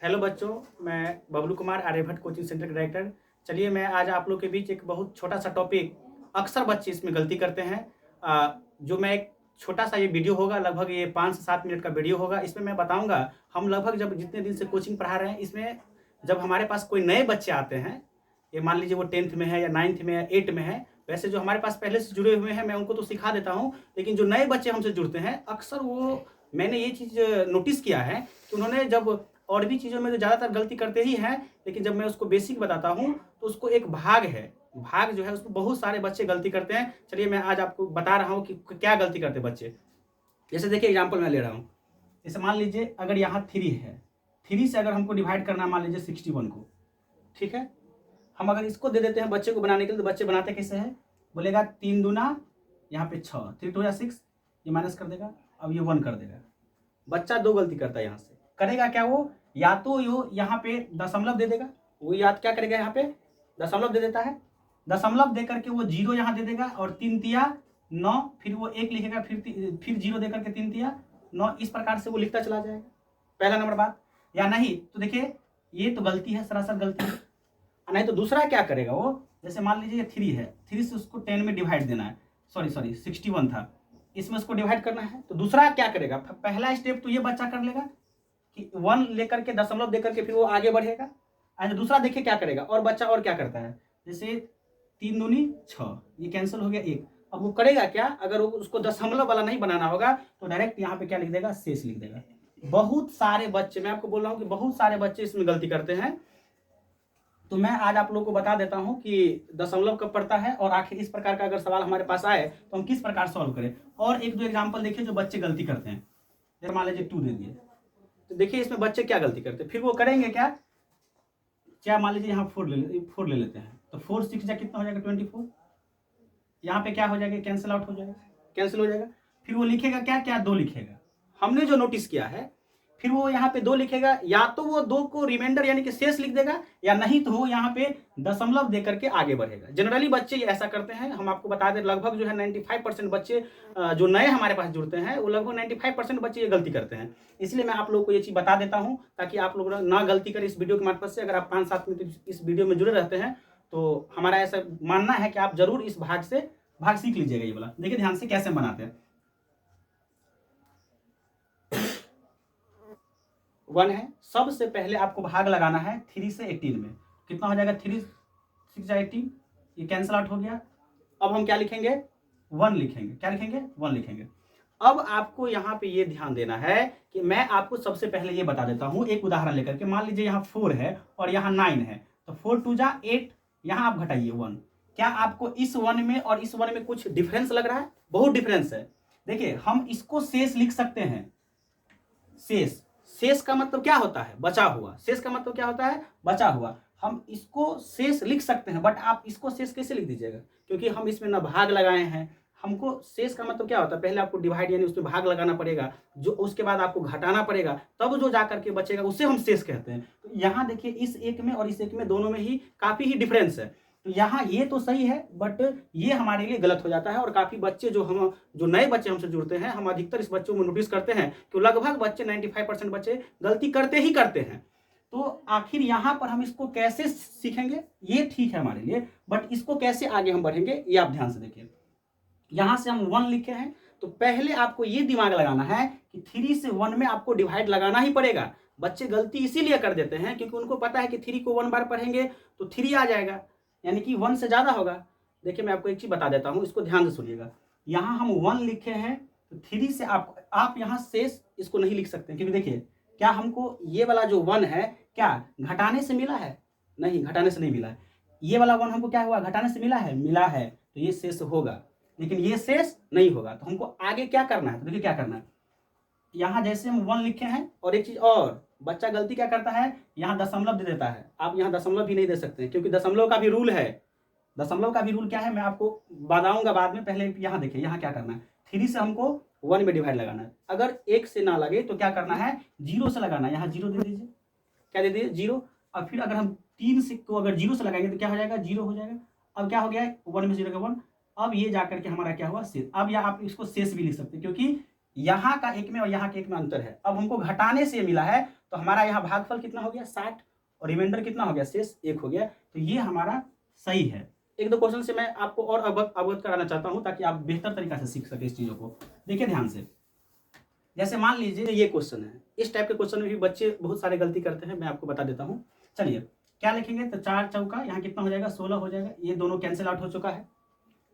Hello बच्चों, मैं Bablu Kumar Aryabhata coaching centre का डायरेक्टर। चलिए मैं आज आप लोग के बीच एक बहुत छोटा सा टॉपिक, अक्सर बच्चे इसमें गलती करते हैं। जो मैं एक छोटा सा ये वीडियो होगा, लगभग ये 5 से 7 मिनट का वीडियो होगा। इसमें मैं बताऊंगा हम लगभग जब जितने दिन से कोचिंग पढ़ा रहे हैं, इसमें जब हमारे पास कोई नए बच्चे आते हैं, ये मान लीजिए वो 10th में है या 9th में या 8 में है। वैसे जो हमारे पास पहले से जुड़े हुए हैं मैं उनको तो सिखा देता हूँ, लेकिन जो नए बच्चे हमसे जुड़ते हैं अक्सर वो, मैंने ये चीज़ नोटिस किया है कि उन्होंने जब और भी चीज़ों में तो ज़्यादातर गलती करते ही हैं, लेकिन जब मैं उसको बेसिक बताता हूँ तो उसको एक भाग है, भाग जो है उसको बहुत सारे बच्चे गलती करते हैं। चलिए मैं आज आपको बता रहा हूँ कि क्या गलती करते हैं बच्चे। जैसे देखिए एग्जाम्पल मैं ले रहा हूँ। जैसे मान लीजिए अगर यहाँ 3 है, 3 से अगर हमको डिवाइड करना है मान लीजिए 61 को, ठीक है। हम अगर इसको दे देते हैं बच्चे को बनाने के लिए, तो बच्चे बनाते कैसे हैं, बोलेगा 3 दूना यहाँ पे 6, 3 2 6, ये माइनस कर देगा, अब ये 1 कर देगा। बच्चा 2 गलती करता है। यहाँ से करेगा क्या, वो या तो यो यहाँ पे दशमलव दे देगा, वो याद क्या करेगा, यहाँ पे दशमलव दे देता है, दशमलव दे करके वो 0 यहाँ दे देगा और 3 तिया 9, फिर वो 1 लिखेगा, फिर 0 दे करके 3 तिया 9, इस प्रकार से वो लिखता चला जाएगा। पहला नंबर बात। या नहीं तो देखिए ये तो गलती है, सरासर गलती है। नहीं तो दूसरा क्या करेगा वो, जैसे मान लीजिए ये 3 है, 3 से उसको 10 में डिवाइड देना है, सॉरी 61 था, इसमें उसको डिवाइड करना है। तो दूसरा क्या करेगा, पहला स्टेप तो ये बच्चा कर लेगा कि 1 लेकर के दशमलव देकर के फिर वो आगे बढ़ेगा। अच्छा दूसरा देखिए क्या करेगा, और बच्चा और क्या करता है, जैसे 3 दूनी 6, ये कैंसिल हो गया 1। अब वो करेगा क्या, अगर वो उसको दशमलव वाला नहीं बनाना होगा तो डायरेक्ट यहाँ पे क्या लिख देगा, शेष लिख देगा। बहुत सारे बच्चे, मैं आपको बोल रहा हूँ कि बहुत सारे बच्चे इसमें गलती करते हैं। तो मैं आज आप लोगों को बता देता हूं कि दशमलव कब पड़ता है, और आखिर इस प्रकार का अगर सवाल हमारे पास आए तो हम किस प्रकार सॉल्व करें। और एक दो एग्जांपल देखिए जो बच्चे गलती करते हैं। जैसे मान लीजिए 2 दे दिए, तो देखिए इसमें बच्चे क्या गलती करते हैं, फिर वो करेंगे क्या, चाहे मान लीजिए यहाँ 4 ले लेते हैं, तो 4 6 जा कितना हो जाएगा 24, यहाँ पे क्या हो जाएगा, कैंसिल आउट हो जाएगा, कैंसिल हो जाएगा। फिर वो लिखेगा क्या क्या, 2 लिखेगा। हमने जो नोटिस किया है, फिर वो यहाँ पे 2 लिखेगा, या तो वो 2 को रिमाइंडर यानी कि शेष लिख देगा, या नहीं तो वो यहाँ पे दशमलव दे करके आगे बढ़ेगा। जनरली बच्चे ऐसा करते हैं। हम आपको बता दें लगभग जो है 95% बच्चे जो नए हमारे पास जुड़ते हैं, वो लगभग 95% बच्चे ये गलती करते हैं। इसलिए मैं आप लोगों को ये चीज़ बता देता हूँ ताकि आप लोग ना गलती करें इस वीडियो के मार्फत से। अगर आप 5-7 मिनट इस वीडियो में जुड़े रहते हैं तो हमारा ऐसा मानना है कि आप जरूर इस भाग से भाग सीख लीजिएगा। ये वाला देखिए ध्यान से कैसे बनाते हैं। 1 है, सबसे पहले आपको भाग लगाना है 3 से 18 में। कितना हो जाएगा, 3 6 18, ये कैंसिल आउट हो गया। अब हम क्या लिखेंगे, 1 लिखेंगे। क्या लिखेंगे, 1 लिखेंगे। अब आपको यहाँ पे ये ध्यान देना है कि मैं आपको सबसे पहले ये बता देता हूँ एक उदाहरण लेकर के। मान लीजिए यहाँ 4 है और यहाँ 9 है, तो 4 2 जा 8, यहाँ आप घटाइए 1। क्या आपको इस 1 में और इस 1 में कुछ डिफरेंस लग रहा है? बहुत डिफरेंस है। देखिए हम इसको शेष लिख सकते हैं, शेष। शेष का मतलब क्या होता है, बचा हुआ। शेष का मतलब क्या होता है, बचा हुआ। हम इसको शेष लिख सकते हैं, बट आप इसको शेष कैसे लिख दीजिएगा, क्योंकि हम इसमें ना भाग लगाए हैं। हमको शेष का मतलब क्या होता है, पहले आपको डिवाइड यानी उसमें भाग लगाना पड़ेगा, जो उसके बाद आपको घटाना पड़ेगा, तब जो जाकर के बचेगा उसे हम शेष कहते हैं। तो यहाँ देखिए इस एक में और इस एक में दोनों में ही काफी ही डिफरेंस है। तो यहाँ ये तो सही है, बट ये हमारे लिए गलत हो जाता है। और काफ़ी बच्चे जो नए बच्चे हमसे जुड़ते हैं, हम अधिकतर इस बच्चों में नोटिस करते हैं कि लगभग बच्चे 95% बच्चे गलती करते ही करते हैं। तो आखिर यहाँ पर हम इसको कैसे सीखेंगे, ये ठीक है हमारे लिए, बट इसको कैसे आगे हम बढ़ेंगे ये आप ध्यान से देखिए। यहाँ से हम 1 लिखे हैं, तो पहले आपको ये दिमाग लगाना है कि 3 से 1 में आपको डिवाइड लगाना ही पड़ेगा। बच्चे गलती इसीलिए कर देते हैं क्योंकि उनको पता है कि 3 को 1 बार पढ़ेंगे तो 3 आ जाएगा, यानी कि 1 से ज़्यादा होगा। देखिए मैं आपको एक चीज़ बता देता हूँ, इसको ध्यान से सुनिएगा। यहाँ हम 1 लिखे हैं, तो 3 से आप यहाँ शेष इसको नहीं लिख सकते, क्योंकि देखिए क्या हमको ये वाला जो 1 है क्या घटाने से मिला है, नहीं घटाने से नहीं मिला है। ये वाला 1 हमको क्या हुआ, घटाने से मिला है, मिला है, तो ये शेष होगा, लेकिन ये शेष नहीं होगा। तो हमको आगे क्या करना है, तो देखिए क्या करना है। यहाँ जैसे हम 1 लिखे हैं, और एक चीज़ और, बच्चा गलती क्या करता है, यहाँ दशमलव दे देता है। आप यहाँ दशमलव भी नहीं दे सकते क्योंकि दशमलव का भी रूल है। दशमलव का भी रूल क्या है मैं आपको बताऊंगा बाद में। पहले यहाँ देखिए यहाँ क्या करना है, 3 से हमको 1 में डिवाइड लगाना है। अगर 1 से ना लगे तो क्या करना है, 0 से लगाना है। यहाँ 0 दे दीजिए, क्या दे दीजिए 0। और फिर अगर हम 3 से को अगर 0 से लगाएंगे तो क्या हो जाएगा, 0 हो जाएगा। अब क्या हो गया, 1 में 0 का 1। अब ये जाकर के हमारा क्या हुआ, शेष। अब यहाँ आप इसको शेष भी लिख सकते हैं क्योंकि यहाँ का एक में और यहाँ के एक में अंतर है। अब हमको घटाने से मिला है, तो हमारा यहाँ भागफल कितना हो गया 60 और रिमाइंडर कितना हो गया शेष 1 हो गया। तो ये हमारा सही है। एक दो क्वेश्चन से मैं आपको और अवगत कराना चाहता हूँ ताकि आप बेहतर तरीका से सीख सके इस चीज़ों को। देखिए ध्यान से, जैसे मान लीजिए ये क्वेश्चन है, इस टाइप के क्वेश्चन में भी बच्चे बहुत सारे गलती करते हैं, मैं आपको बता देता हूँ। चलिए क्या लिखेंगे, तो 4 चौका यहाँ कितना हो जाएगा 16 हो जाएगा, ये दोनों कैंसिल आउट हो चुका है।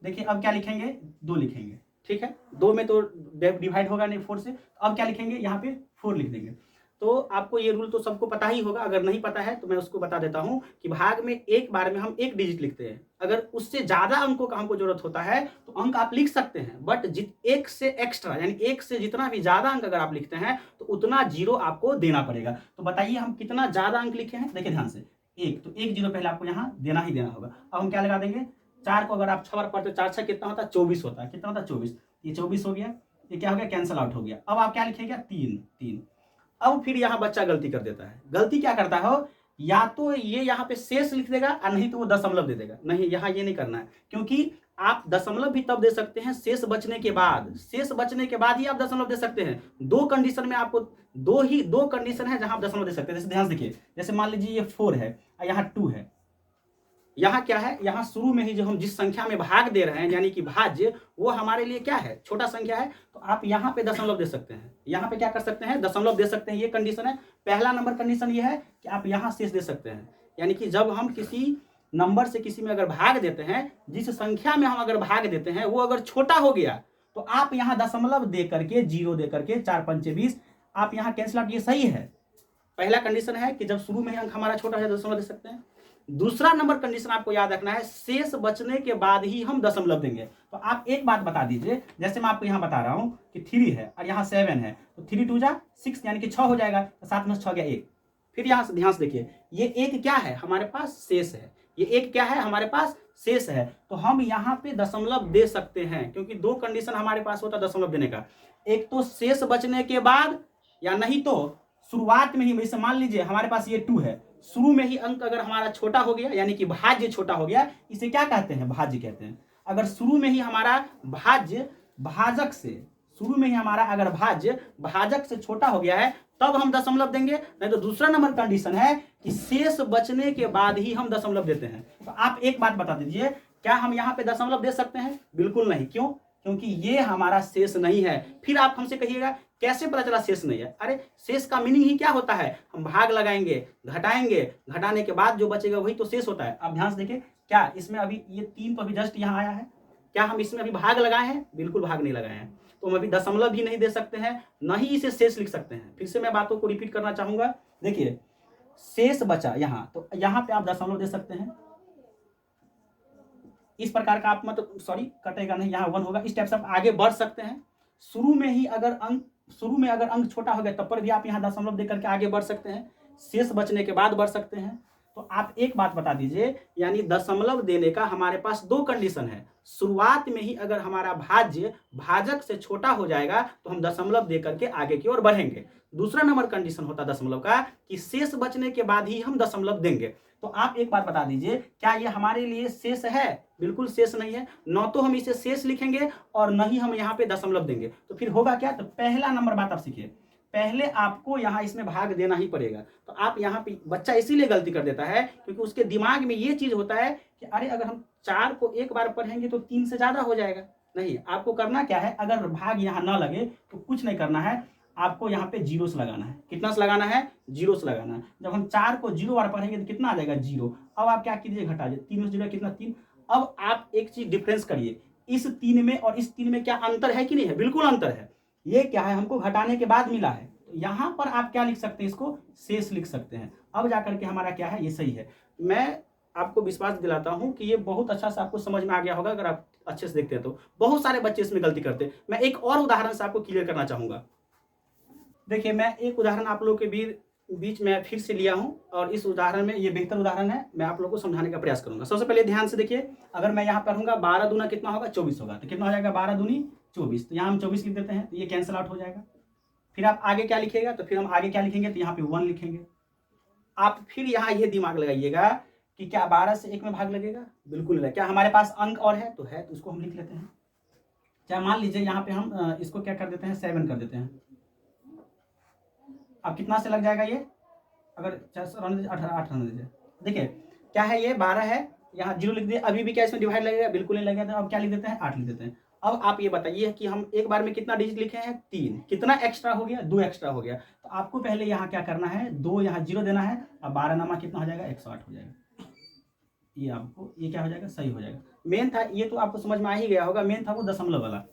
देखिए अब क्या लिखेंगे 2 लिखेंगे, ठीक है, 2 में तो डिवाइड होगा नहीं 4 से, तो अब क्या लिखेंगे यहाँ पे 4 लिख देंगे। तो आपको ये रूल तो सबको पता ही होगा, अगर नहीं पता है तो मैं उसको बता देता हूँ कि भाग में एक बार में हम 1 डिजिट लिखते हैं। अगर उससे ज़्यादा अंकों का हमको जरूरत होता है तो अंक आप लिख सकते हैं, बट 1 से एक्स्ट्रा यानी 1 से जितना भी ज़्यादा अंक अगर आप लिखते हैं तो उतना 0 आपको देना पड़ेगा। तो बताइए हम कितना ज़्यादा अंक लिखे हैं, देखिए ध्यान से, 1, तो 1 0 पहले आपको यहाँ देना ही देना होगा। अब हम क्या लगा देंगे, 4 को अगर आप 6 बार पढ़ते हो, 4 6 कितना होता है 24 होता है, कितना होता है 24, ये 24 हो गया, ये क्या हो गया कैंसिल आउट हो गया। अब आप क्या लिखेंगे 3। अब फिर यहाँ बच्चा गलती कर देता है, गलती क्या करता है, या तो ये यहाँ पे शेष लिख देगा और नहीं तो वो दशमलव दे देगा। नहीं, यहाँ ये नहीं करना है, क्योंकि आप दशमलव भी तब दे सकते हैं शेष बचने के बाद, शेष बचने के बाद ही आप दशमलव दे सकते हैं। 2 कंडीशन में आपको दो कंडीशन है जहां आप दशमलव दे सकते हैं। जैसे ध्यान से देखिए, जैसे मान लीजिए ये 4 है और यहाँ 2 है, यहाँ क्या है, यहाँ शुरू में ही जो हम जिस संख्या में भाग दे रहे हैं यानी कि भाज्य, वो हमारे लिए क्या है छोटा संख्या है, तो आप यहाँ पे दशमलव दे सकते हैं, यहाँ पे क्या कर सकते हैं दशमलव दे सकते हैं। ये कंडीशन है। पहला नंबर कंडीशन ये है कि आप यहाँ शेष दे सकते हैं, यानी कि जब हम किसी नंबर से किसी में अगर भाग देते हैं, जिस संख्या में हम अगर भाग देते हैं वो अगर छोटा हो गया तो आप यहाँ दशमलव दे करके 0 दे करके 4 5 20 आप यहाँ कैंसिल आउट, ये सही है। पहला कंडीशन है कि जब शुरू में अंक हमारा छोटा है दशमलव दे सकते हैं। दूसरा नंबर कंडीशन आपको याद रखना है, शेष बचने के बाद ही हम दशमलव देंगे। तो आप एक बात बता दीजिए, जैसे मैं आपको यहाँ बता रहा हूँ कि 3 है और यहाँ 7 है, तो 3 2 जा 6 यानी कि 6 हो जाएगा, तो 7 में 6 गया 1। फिर यहाँ से ध्यान से देखिए, ये 1 क्या है हमारे पास शेष है, ये 1 क्या है हमारे पास शेष है, तो हम यहाँ पे दशमलव दे सकते हैं, क्योंकि 2 कंडीशन हमारे पास होता है दशमलव देने का, एक तो शेष बचने के बाद या नहीं तो शुरुआत में ही। जैसे मान लीजिए हमारे पास ये 2 है, शुरू में ही अंक अगर हमारा छोटा हो गया यानी कि भाज्य छोटा हो गया, इसे क्या कहते हैं भाज्य कहते हैं। अगर शुरू में ही हमारा भाज्य भाजक से, शुरू में ही हमारा अगर भाज्य भाजक से छोटा हो गया है तब हम दशमलव देंगे, नहीं तो दूसरा नंबर कंडीशन है कि शेष बचने के बाद ही हम दशमलव देते हैं। तो आप एक बात बता दीजिए, क्या हम यहाँ पे दशमलव दे सकते हैं? बिल्कुल नहीं। क्यों? क्योंकि ये हमारा शेष नहीं है। फिर आप हमसे कहिएगा कैसे पता चला शेष नहीं है? अरे शेष का मीनिंग ही क्या होता है, हम भाग लगाएंगे, घटाएंगे, घटाने के बाद जो बचेगा वही तो शेष होता है। आप ध्यान से देखिए, क्या इसमें अभी ये 3 तो अभी जस्ट यहाँ आया है, क्या हम इसमें अभी भाग लगाए हैं? बिल्कुल भाग नहीं लगाए हैं, तो हम अभी दशमलव भी नहीं दे सकते हैं, न ही इसे शेष लिख सकते हैं। फिर से मैं बातों को रिपीट करना चाहूंगा। देखिए शेष बचा यहाँ, तो यहाँ पे आप दशमलव दे सकते हैं। इस प्रकार का आप मतलब सॉरी कटेगा नहीं, यहाँ 1 होगा। इस टाइप से आप आगे बढ़ सकते हैं। शुरू में ही अगर अंक छोटा हो गया तब पर भी आप यहाँ दशमलव दे करके आगे बढ़ सकते हैं, शेष बचने के बाद बढ़ सकते हैं। तो आप एक बात बता दीजिए, यानी दशमलव देने का हमारे पास 2 कंडीशन है। शुरुआत में ही अगर हमारा भाज्य भाजक से छोटा हो जाएगा तो हम दशमलव दे करके आगे की ओर बढ़ेंगे। दूसरा नंबर कंडीशन होता है दशमलव का कि शेष बचने के बाद ही हम दशमलव देंगे। तो आप एक बात बता दीजिए, क्या ये हमारे लिए शेष है? बिल्कुल शेष नहीं है। न तो हम इसे शेष लिखेंगे और न ही हम यहाँ पे दशमलव देंगे। तो फिर होगा क्या? तो पहला नंबर बात आप सीखिए, पहले आपको यहाँ इसमें भाग देना ही पड़ेगा। तो आप यहाँ पे बच्चा इसीलिए गलती कर देता है क्योंकि उसके दिमाग में ये चीज होता है कि अरे अगर हम 4 को एक बार पढ़ेंगे तो 3 से ज्यादा हो जाएगा। नहीं, आपको करना क्या है, अगर भाग यहाँ ना लगे तो कुछ नहीं करना है, आपको यहाँ पे जीरो से लगाना है। कितना से लगाना है? जीरो से लगाना है। जब हम 4 को 0 बार पढ़ेंगे तो कितना आ जाएगा? 0। अब आप क्या कीजिए, घटा दीजिए, 3 में 0 कितना? 3। अब आप एक चीज डिफरेंस करिए, इस 3 में और इस 3 में क्या अंतर है कि नहीं है? बिल्कुल अंतर है। ये क्या है, हमको घटाने के बाद मिला है। तो यहाँ पर आप क्या लिख सकते हैं, इसको शेष लिख सकते हैं। अब जाकर के हमारा क्या है, ये सही है। मैं आपको विश्वास दिलाता हूं कि ये बहुत अच्छा से आपको समझ में आ गया होगा अगर आप अच्छे से देखते हैं तो। बहुत सारे बच्चे इसमें गलती करते हैं। मैं एक और उदाहरण से आपको क्लियर करना चाहूंगा। देखिए मैं एक उदाहरण आप लोगों के बीच में फिर से लिया हूं और इस उदाहरण में ये बेहतर उदाहरण है, मैं आप लोगों को समझाने का प्रयास करूंगा। सबसे पहले ध्यान से देखिए, अगर मैं यहाँ पढ़ूंगा 12 दूना कितना होगा? 24 होगा। तो कितना हो जाएगा? 12 दूनी 24। तो यहाँ हम 24 लिख देते हैं, तो ये कैंसिल आउट हो जाएगा। फिर आप आगे क्या लिखिएगा? तो फिर हम आगे क्या लिखेंगे? तो यहाँ पे 1 लिखेंगे। आप फिर यहाँ ये दिमाग लगाइएगा कि क्या 12 से 1 में भाग लगेगा? बिल्कुल नहीं। क्या हमारे पास अंक और है? तो है, तो उसको हम लिख लेते हैं। क्या मान लीजिए यहाँ पे हम इसको क्या कर देते हैं, 7 कर देते हैं। अब कितना से लग जाएगा ये, अगर 8 रहने दीजिए। देखिए क्या है, ये 12 है, यहाँ 0 लिख दिए, अभी भी क्या इसमें डिवाइड लगेगा, बिल्कुल नहीं लगेगा। तो अब क्या लिख देते हैं, 8 लिख देते हैं। अब आप ये बताइए कि हम एक बार में कितना डिजिट लिखे हैं, 3, कितना एक्स्ट्रा हो गया, 2 एक्स्ट्रा हो गया। तो आपको पहले यहाँ क्या करना है, 2 यहाँ 0 देना है, अब 12 नामा कितना हो जाएगा, 108 हो जाएगा। ये आपको ये क्या हो जाएगा, सही हो जाएगा। मेन था ये, तो आपको समझ में आ ही गया होगा, मेन था वो दशमलव वाला।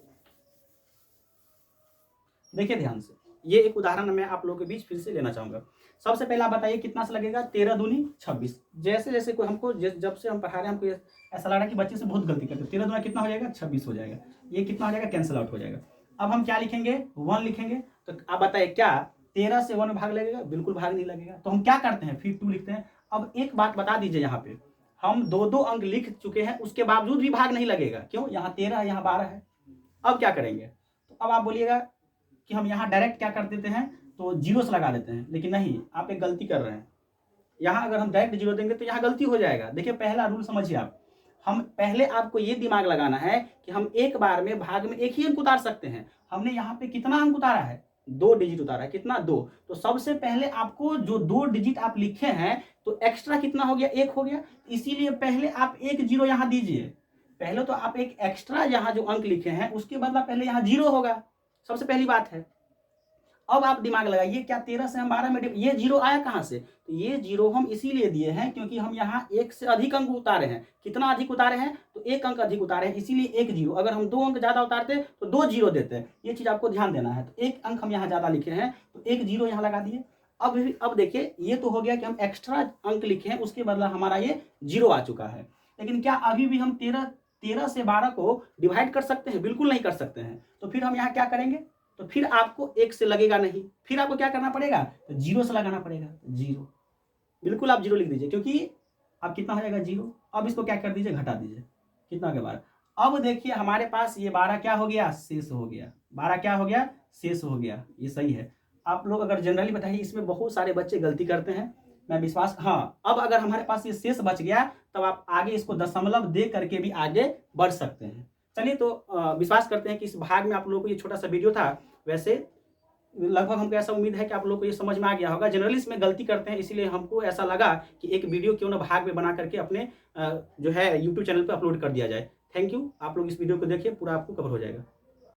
देखिए ध्यान से, ये एक उदाहरण मैं आप लोगों के बीच फिर से लेना चाहूंगा। सबसे पहले आप बताइए कितना से लगेगा, 13 दूनी 26। जैसे जैसे कोई हमको जब से हम पढ़ा रहे हैं हमको ऐसा लग रहा है कि बच्चे से बहुत गलती करते हैं। 13 दूना कितना हो जाएगा, 26 हो जाएगा। ये कितना हो जाएगा, कैंसिल आउट हो जाएगा। अब हम क्या लिखेंगे, 1 लिखेंगे। तो आप बताइए क्या 13 से 1 में भाग लगेगा, बिल्कुल भाग नहीं लगेगा। तो हम क्या करते हैं, फिर 2 लिखते हैं। अब एक बात बता दीजिए, यहाँ पे हम 2-2 अंक लिख चुके हैं, उसके बावजूद भी भाग नहीं लगेगा। क्यों, यहाँ 13 है, यहाँ 12 है। अब क्या करेंगे, तो अब आप बोलिएगा कि हम यहाँ डायरेक्ट क्या कर देते हैं, तो 0 से लगा देते हैं। लेकिन नहीं, आप एक गलती कर रहे हैं। यहाँ अगर हम डायरेक्ट 0 देंगे तो यहाँ गलती हो जाएगा। देखिए पहला रूल समझिए आप, हम पहले आपको ये दिमाग लगाना है कि हम एक बार में भाग में एक ही अंक उतार सकते हैं। हमने यहाँ पे कितना अंक उतारा है, 2 डिजिट उतारा है। कितना, 2। तो सबसे पहले आपको जो 2 डिजिट आप लिखे हैं, तो एक्स्ट्रा कितना हो गया, 1 हो गया। इसीलिए पहले आप एक 0 यहाँ दीजिए। पहले तो आप एक एक्स्ट्रा यहाँ जो अंक लिखे हैं उसके बदला पहले यहाँ 0 होगा, सबसे पहली बात है। अब आप दिमाग लगाइए, क्या 13 से हम 12 में ये 0 आया कहां से, तो ये 0 हम इसीलिए दिए हैं क्योंकि हम यहाँ 1 से अधिक अंक उतारे हैं। कितना अधिक उतारे हैं, तो 1 अंक अधिक उतारे हैं, इसीलिए 1 0। अगर हम 2 अंक ज्यादा उतारते तो 2 0 देते। ये चीज आपको ध्यान देना है। तो 1 अंक हम यहाँ ज्यादा लिखे हैं, तो 1 0 यहाँ लगा दिए। अब देखिए, ये तो हो गया कि हम एक्स्ट्रा अंक लिखे हैं, उसके बदला हमारा ये 0 आ चुका है। लेकिन क्या अभी भी हम 13 से 12 को डिवाइड कर सकते हैं, बिल्कुल नहीं कर सकते हैं। तो फिर हम यहाँ क्या करेंगे, तो फिर आपको 1 से लगेगा नहीं, फिर आपको क्या करना पड़ेगा, तो 0 से लगाना पड़ेगा। 0, बिल्कुल आप 0 लिख दीजिए, क्योंकि अब कितना हो जाएगा, 0। अब इसको क्या कर दीजिए, घटा दीजिए। कितना के 12। अब देखिए हमारे पास ये 12 क्या हो गया, शेष हो गया। 12 क्या हो गया, शेष हो गया। ये सही है। आप लोग अगर जनरली बताइए, इसमें बहुत सारे बच्चे गलती करते हैं, मैं विश्वास, हाँ। अब अगर हमारे पास ये शेष बच गया, तब आप आगे इसको दशमलव दे करके भी आगे बढ़ सकते हैं। चलिए, तो विश्वास करते हैं कि इस भाग में आप लोगों को ये छोटा सा वीडियो था। वैसे लगभग हमको ऐसा उम्मीद है कि आप लोगों को ये समझ में आ गया होगा। जनरली इसमें गलती करते हैं, इसीलिए हमको ऐसा लगा कि एक वीडियो क्यों ना भाग में बना करके अपने जो है यूट्यूब चैनल पर अपलोड कर दिया जाए। Thank you. आप लोग इस वीडियो को देखिए, पूरा आपको कवर हो जाएगा।